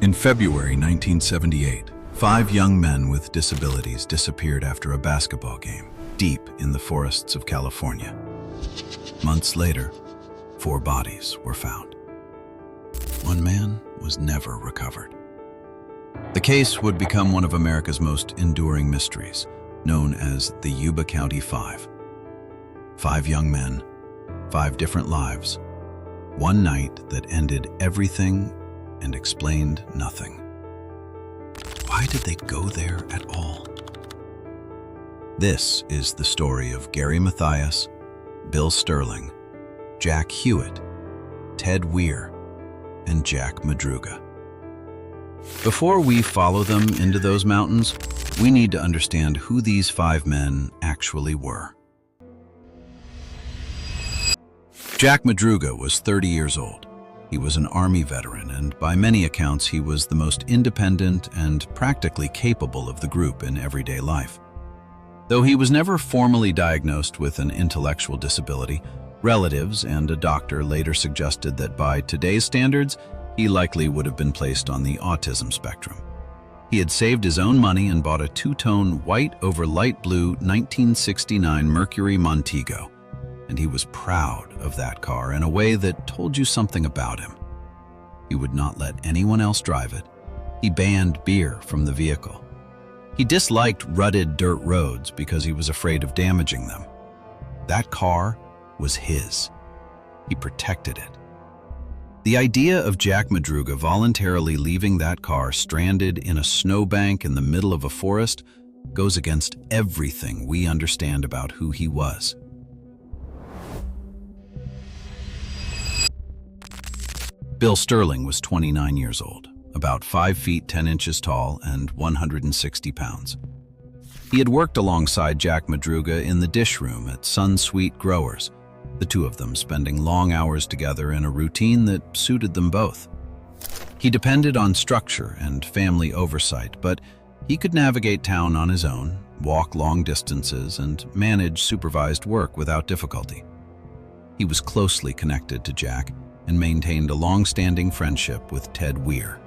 In February 1978, 5 young men with disabilities disappeared after a basketball game deep in the forests of California. Months later, 4 bodies were found. One man was never recovered. The case would become one of America's most enduring mysteries, known as the Yuba County Five. 5 young men, 5 different lives, one night that ended everything and explained nothing. Why did they go there at all? This is the story of Gary Mathias, Bill Sterling, Jack Hewitt, Ted Weir, and Jack Madruga. Before we follow them into those mountains, we need to understand who these 5 men actually were. Jack Madruga was 30 years old. He was an Army veteran, and by many accounts, he was the most independent and practically capable of the group in everyday life. Though he was never formally diagnosed with an intellectual disability, relatives and a doctor later suggested that by today's standards, he likely would have been placed on the autism spectrum. He had saved his own money and bought a 2-tone white over light blue 1969 Mercury Montego, and he was proud of that car in a way that told you something about him. He would not let anyone else drive it. He banned beer from the vehicle. He disliked rutted dirt roads because he was afraid of damaging them. That car was his. He protected it. The idea of Jack Madruga voluntarily leaving that car stranded in a snowbank in the middle of a forest goes against everything we understand about who he was. Bill Sterling was 29 years old, about 5 feet 10 inches tall and 160 pounds. He had worked alongside Jack Madruga in the dish room at Sun Sweet Growers, the two of them spending long hours together in a routine that suited them both. He depended on structure and family oversight, but he could navigate town on his own, walk long distances, and manage supervised work without difficulty. He was closely connected to Jack and maintained a long-standing friendship with Ted Weir.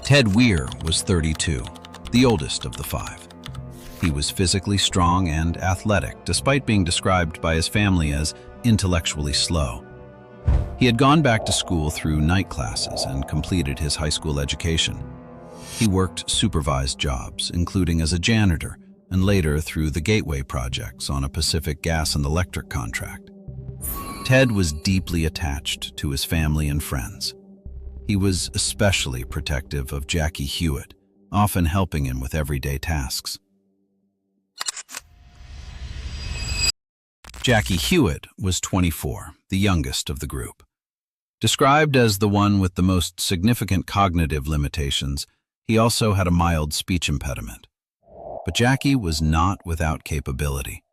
Ted Weir was 32, the oldest of the 5. He was physically strong and athletic, despite being described by his family as intellectually slow. He had gone back to school through night classes and completed his high school education. He worked supervised jobs, including as a janitor, and later through the Gateway projects on a Pacific Gas and Electric contract. Ted was deeply attached to his family and friends. He was especially protective of Jackie Hewitt, often helping him with everyday tasks. Jackie Hewitt was 24, the youngest of the group. Described as the one with the most significant cognitive limitations, he also had a mild speech impediment. But Jackie was not without capability.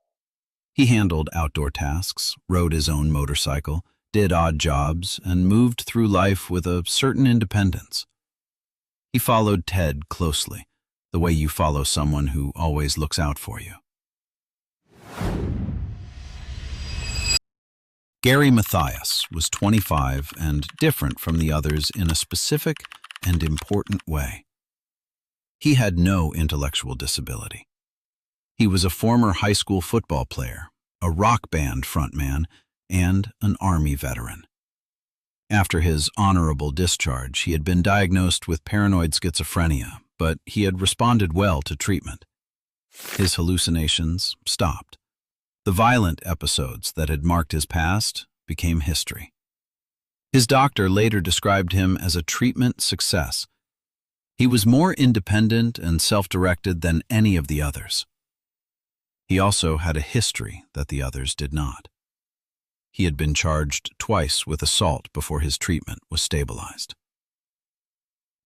He handled outdoor tasks, rode his own motorcycle, did odd jobs, and moved through life with a certain independence. He followed Ted closely, the way you follow someone who always looks out for you. Gary Mathias was 25 and different from the others in a specific and important way. He had no intellectual disability. He was a former high school football player, a rock band frontman, and an Army veteran. After his honorable discharge, he had been diagnosed with paranoid schizophrenia, but he had responded well to treatment. His hallucinations stopped. The violent episodes that had marked his past became history. His doctor later described him as a treatment success. He was more independent and self-directed than any of the others. He also had a history that the others did not. He had been charged twice with assault before his treatment was stabilized.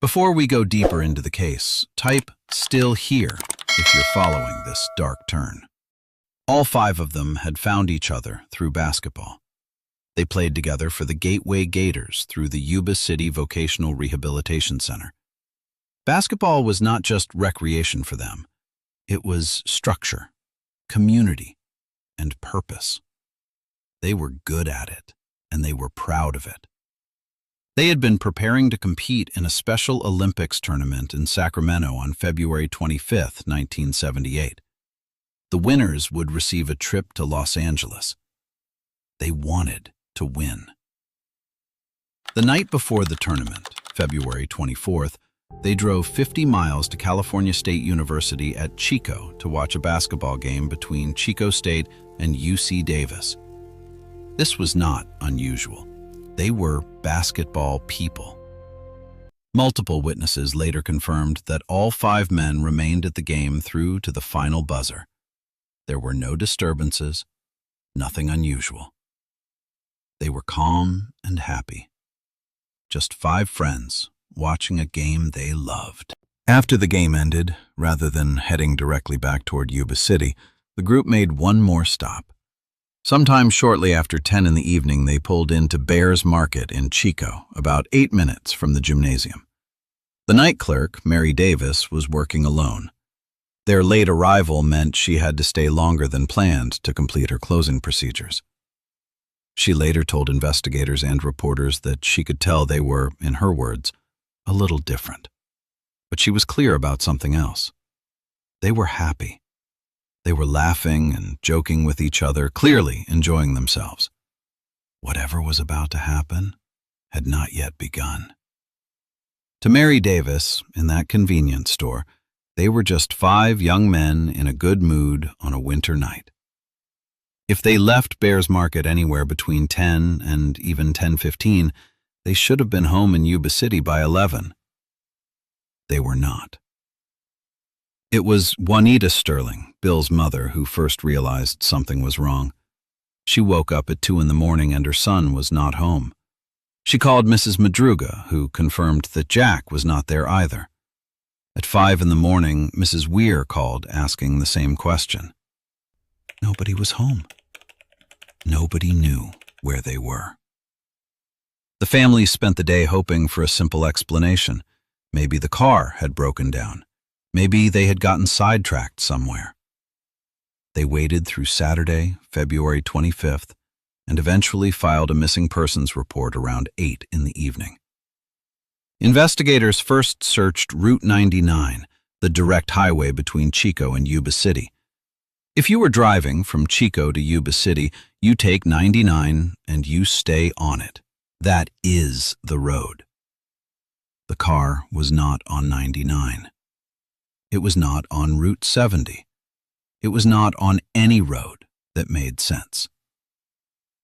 Before we go deeper into the case, type "still here" if you're following this dark turn. All 5 of them had found each other through basketball. They played together for the Gateway Gators through the Yuba City Vocational Rehabilitation Center. Basketball was not just recreation for them. It was structure, community, and purpose. They were good at it. and they were proud of it. They had been preparing to compete in a Special Olympics tournament in Sacramento on February 25, 1978. The winners would receive a trip to Los Angeles. They wanted to win. The night before the tournament, February 24th, they drove 50 miles to California State University at Chico to watch a basketball game between Chico State and UC Davis. This was not unusual. They were basketball people. Multiple witnesses later confirmed that all 5 men remained at the game through to the final buzzer. There were no disturbances, nothing unusual. They were calm and happy. Just 5 friends watching a game they loved. After the game ended, rather than heading directly back toward Yuba City, the group made one more stop. Sometime shortly after 10 in the evening, they pulled into Bears Market in Chico, about 8 minutes from the gymnasium. The night clerk, Mary Davis, was working alone. Their late arrival meant she had to stay longer than planned to complete her closing procedures. She later told investigators and reporters that she could tell they were, in her words, a little different. But she was clear about something else. They were happy. They were laughing and joking with each other, clearly enjoying themselves. Whatever was about to happen had not yet begun. To Mary Davis, in that convenience store, they were just 5 young men in a good mood on a winter night. If they left Bears Market anywhere between 10 and even 10:15, they should have been home in Yuba City by 11. They were not. It was Juanita Sterling, Bill's mother, who first realized something was wrong. She woke up at 2 in the morning and her son was not home. She called Mrs. Madruga, who confirmed that Jack was not there either. At 5 in the morning, Mrs. Weir called, asking the same question. Nobody was home. Nobody knew where they were. The family spent the day hoping for a simple explanation. Maybe the car had broken down. Maybe they had gotten sidetracked somewhere. They waited through Saturday, February 25th, and eventually filed a missing persons report around 8 in the evening. Investigators first searched Route 99, the direct highway between Chico and Yuba City. If you were driving from Chico to Yuba City, you take 99 and you stay on it. That is the road. The car was not on 99. It was not on Route 70. It was not on any road that made sense.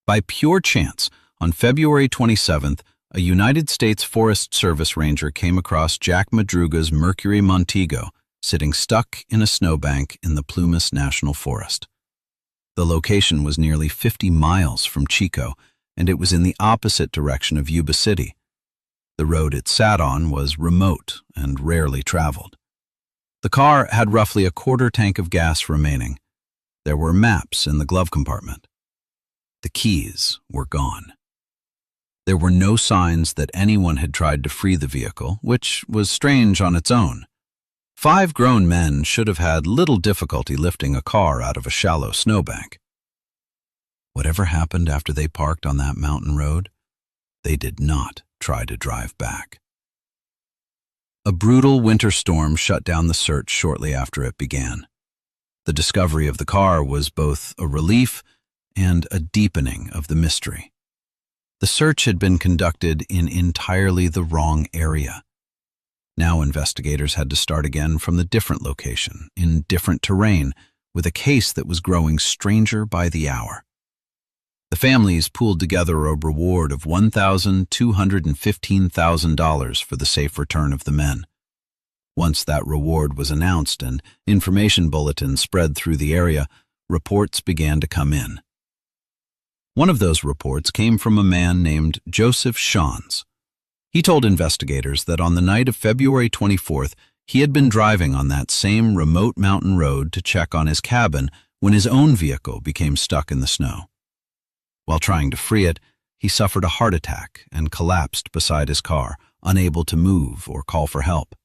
By pure chance, on February 27th, a United States Forest Service ranger came across Jack Madruga's Mercury Montego sitting stuck in a snowbank in the Plumas National Forest. The location was nearly 50 miles from Chico, and it was in the opposite direction of Yuba City. The road it sat on was remote and rarely traveled. The car had roughly a quarter tank of gas remaining. There were maps in the glove compartment. The keys were gone. There were no signs that anyone had tried to free the vehicle, which was strange on its own. 5 grown men should have had little difficulty lifting a car out of a shallow snowbank. Whatever happened after they parked on that mountain road, they did not try to drive back. A brutal winter storm shut down the search shortly after it began. The discovery of the car was both a relief and a deepening of the mystery. The search had been conducted in entirely the wrong area. Now investigators had to start again from the different location, in different terrain, with a case that was growing stranger by the hour. The families pooled together a reward of $1,215,000 for the safe return of the men. Once that reward was announced and information bulletins spread through the area, reports began to come in. One of those reports came from a man named Joseph Shans. He told investigators that on the night of February 24th, he had been driving on that same remote mountain road to check on his cabin when his own vehicle became stuck in the snow. While trying to free it, he suffered a heart attack and collapsed beside his car, unable to move or call for help.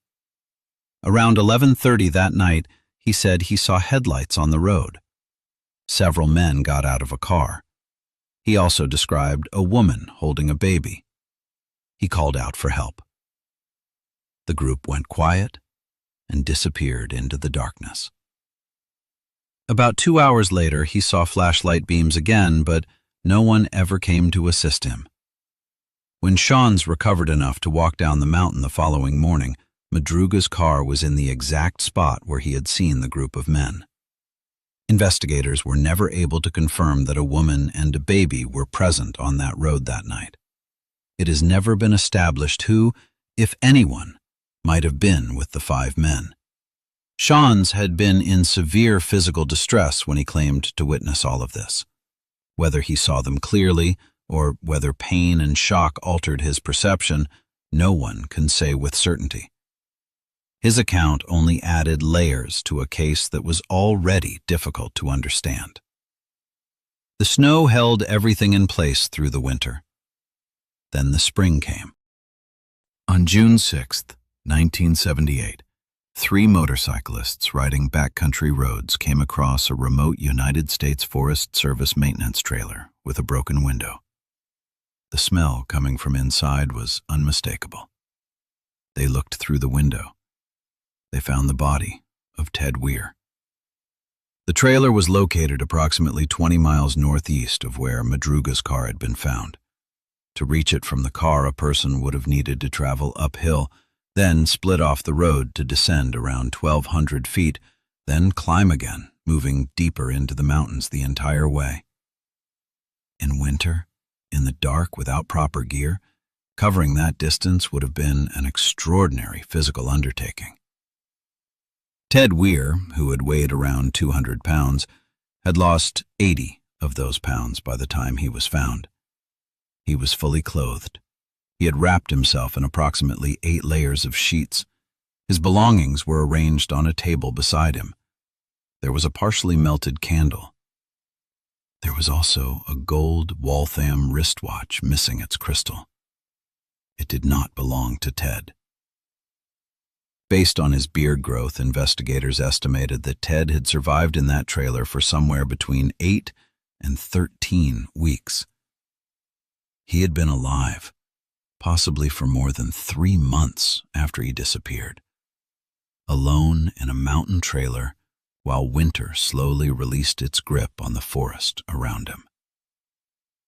Around 11:30 that night, he said he saw headlights on the road. Several men got out of a car. He also described a woman holding a baby. He called out for help. The group went quiet and disappeared into the darkness. About 2 hours later, he saw flashlight beams again, but no one ever came to assist him. When Sean's recovered enough to walk down the mountain the following morning, Madruga's car was in the exact spot where he had seen the group of men. Investigators were never able to confirm that a woman and a baby were present on that road that night. It has never been established who, if anyone, might have been with the 5 men. Sean's had been in severe physical distress when he claimed to witness all of this. Whether he saw them clearly or whether pain and shock altered his perception, no one can say with certainty. His account only added layers to a case that was already difficult to understand. The snow held everything in place through the winter. Then the spring came. On June 6, 1978, 3 motorcyclists riding backcountry roads came across a remote United States Forest Service maintenance trailer with a broken window. The smell coming from inside was unmistakable. They looked through the window. They found the body of Ted Weir. The trailer was located approximately 20 miles northeast of where Madruga's car had been found. To reach it from the car, a person would have needed to travel uphill, then split off the road to descend around 1,200 feet, then climb again, moving deeper into the mountains the entire way. In winter, in the dark without proper gear, covering that distance would have been an extraordinary physical undertaking. Ted Weir, who had weighed around 200 pounds, had lost 80 of those pounds by the time he was found. He was fully clothed. He had wrapped himself in approximately 8 layers of sheets. His belongings were arranged on a table beside him. There was a partially melted candle. There was also a gold Waltham wristwatch missing its crystal. It did not belong to Ted. Based on his beard growth, investigators estimated that Ted had survived in that trailer for somewhere between 8 and 13 weeks. He had been alive, possibly for more than 3 months after he disappeared, alone in a mountain trailer while winter slowly released its grip on the forest around him.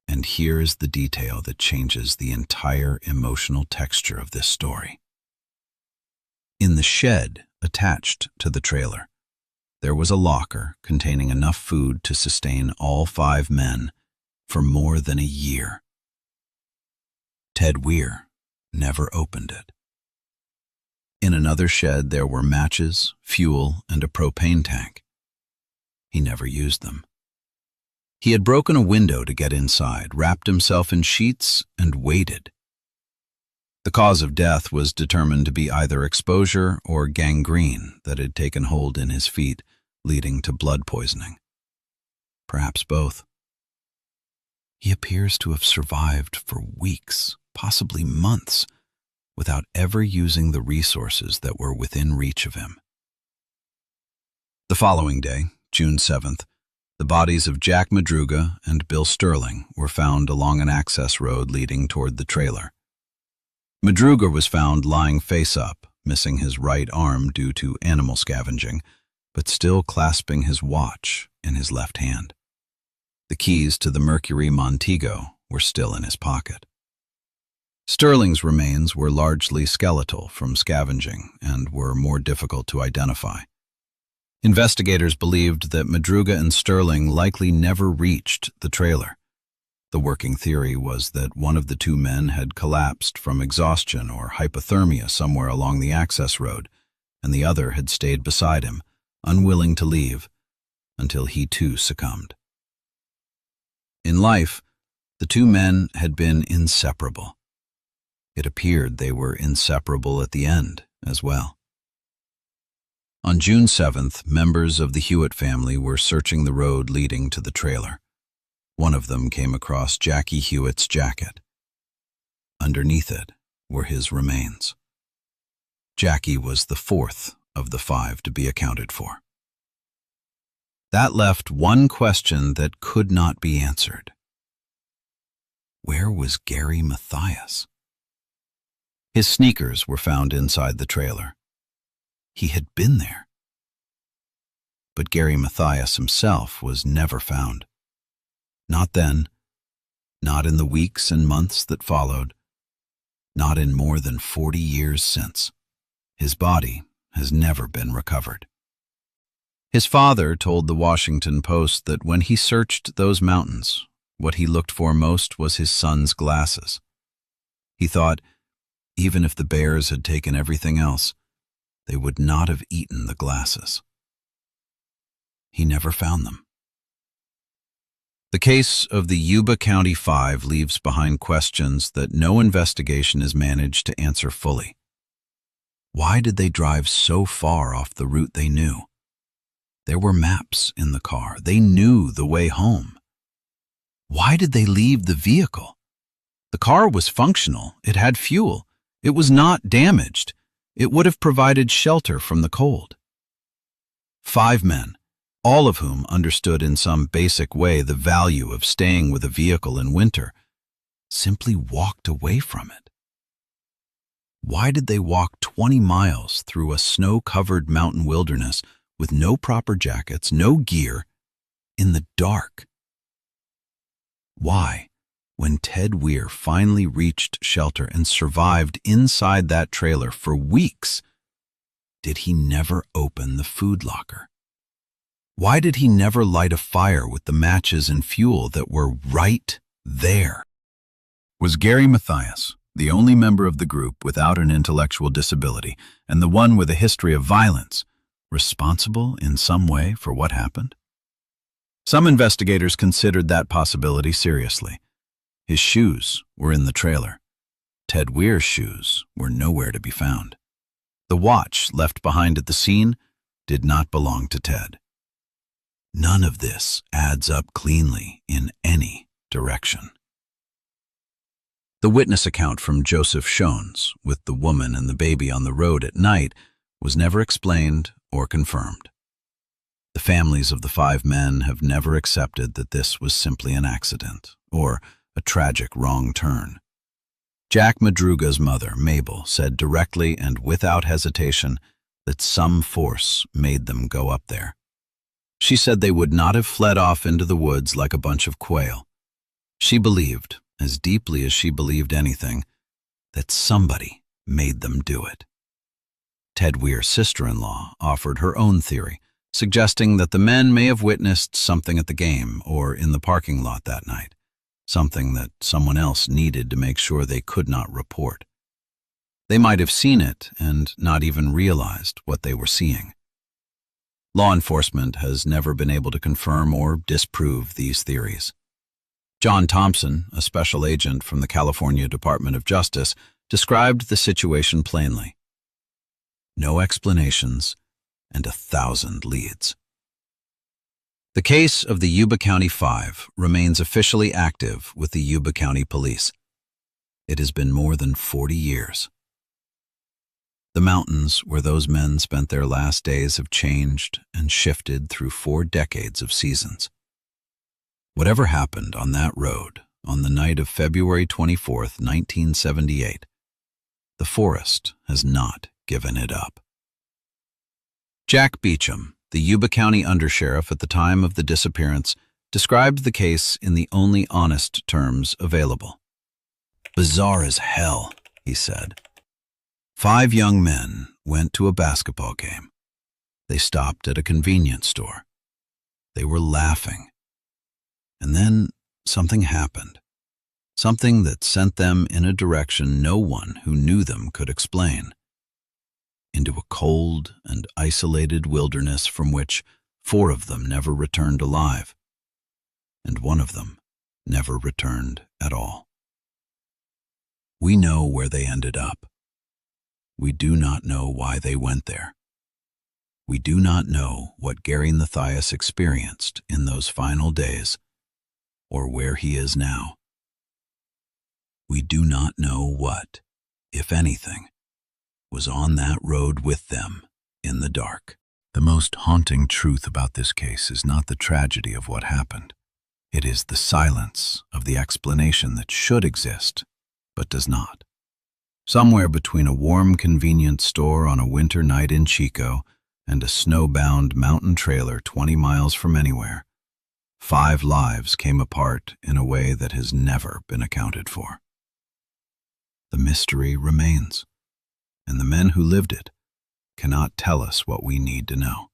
And here is the detail that changes the entire emotional texture of this story. In the shed attached to the trailer, there was a locker containing enough food to sustain all 5 men for more than a year. Ted Weir never opened it. In another shed there were matches, fuel, and a propane tank. He never used them. He had broken a window to get inside, wrapped himself in sheets, and waited. The cause of death was determined to be either exposure or gangrene that had taken hold in his feet, leading to blood poisoning. Perhaps both. He appears to have survived for weeks, possibly months, without ever using the resources that were within reach of him. The following day, June 7th, the bodies of Jack Madruga and Bill Sterling were found along an access road leading toward the trailer. Madruga was found lying face up, missing his right arm due to animal scavenging, but still clasping his watch in his left hand. The keys to the Mercury Montego were still in his pocket. Sterling's remains were largely skeletal from scavenging and were more difficult to identify. Investigators believed that Madruga and Sterling likely never reached the trailer. The working theory was that one of the 2 men had collapsed from exhaustion or hypothermia somewhere along the access road, and the other had stayed beside him, unwilling to leave, until he too succumbed. In life, the 2 men had been inseparable. It appeared they were inseparable at the end as well. On June 7th, members of the Hewitt family were searching the road leading to the trailer. One of them came across Jackie Hewitt's jacket. Underneath it were his remains. Jackie was the 4th of the 5 to be accounted for. That left one question that could not be answered. Where was Gary Mathias? His sneakers were found inside the trailer. He had been there. But Gary Mathias himself was never found. Not then, not in the weeks and months that followed, not in more than 40 years since. His body has never been recovered. His father told the Washington Post that when he searched those mountains, what he looked for most was his son's glasses. He thought, even if the bears had taken everything else, they would not have eaten the glasses. He never found them. The case of the Yuba County Five leaves behind questions that no investigation has managed to answer fully. Why did they drive so far off the route they knew? There were maps in the car. They knew the way home. Why did they leave the vehicle? The car was functional. It had fuel. It was not damaged. It would have provided shelter from the cold. 5 men, all of whom understood in some basic way the value of staying with a vehicle in winter, simply walked away from it. Why did they walk 20 miles through a snow-covered mountain wilderness with no proper jackets, no gear, in the dark? Why, when Ted Weir finally reached shelter and survived inside that trailer for weeks, did he never open the food locker? Why did he never light a fire with the matches and fuel that were right there? Was Gary Mathias, the only member of the group without an intellectual disability and the one with a history of violence, responsible in some way for what happened? Some investigators considered that possibility seriously. His shoes were in the trailer. Ted Weir's shoes were nowhere to be found. The watch left behind at the scene did not belong to Ted. None of this adds up cleanly in any direction. The witness account from Joseph Shones, with the woman and the baby on the road at night, was never explained or confirmed. The families of the 5 men have never accepted that this was simply an accident or a tragic wrong turn. Jack Madruga's mother, Mabel, said directly and without hesitation that some force made them go up there. She said they would not have fled off into the woods like a bunch of quail. She believed, as deeply as she believed anything, that somebody made them do it. Ted Weir's sister-in-law offered her own theory, suggesting that the men may have witnessed something at the game or in the parking lot that night, something that someone else needed to make sure they could not report. They might have seen it and not even realized what they were seeing. Law enforcement has never been able to confirm or disprove these theories. John Thompson, a special agent from the California Department of Justice, described the situation plainly. No explanations and 1,000 leads. The case of the Yuba County Five remains officially active with the Yuba County Police. It has been more than 40 years. The mountains where those men spent their last days have changed and shifted through 4 decades of seasons. Whatever happened on that road on the night of February 24, 1978, the forest has not given it up. Jack Beecham, the Yuba County undersheriff at the time of the disappearance, described the case in the only honest terms available. "Bizarre as hell," he said. 5 young men went to a basketball game. They stopped at a convenience store. They were laughing. And then something happened. Something that sent them in a direction no one who knew them could explain. Into a cold and isolated wilderness from which 4 of them never returned alive, and 1 of them never returned at all. We know where they ended up. We do not know why they went there. We do not know what Gary Mathias experienced in those final days, or where he is now. We do not know what, if anything, was on that road with them in the dark. The most haunting truth about this case is not the tragedy of what happened, It is the silence of the explanation that should exist, but does not. Somewhere between a warm convenience store on a winter night in Chico and a snowbound mountain trailer 20 miles from anywhere, 5 lives came apart in a way that has never been accounted for. The mystery remains, and the men who lived it cannot tell us what we need to know.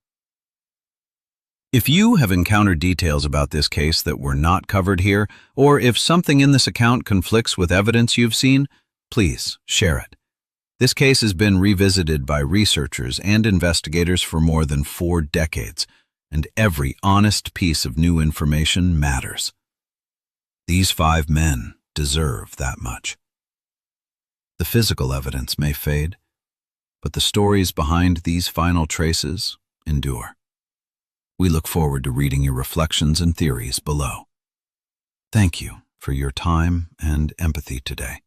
If you have encountered details about this case that were not covered here, or if something in this account conflicts with evidence you've seen, please share it. This case has been revisited by researchers and investigators for more than 4 decades, and every honest piece of new information matters. These 5 men deserve that much. The physical evidence may fade, but the stories behind these final traces endure. We look forward to reading your reflections and theories below. Thank you for your time and empathy today.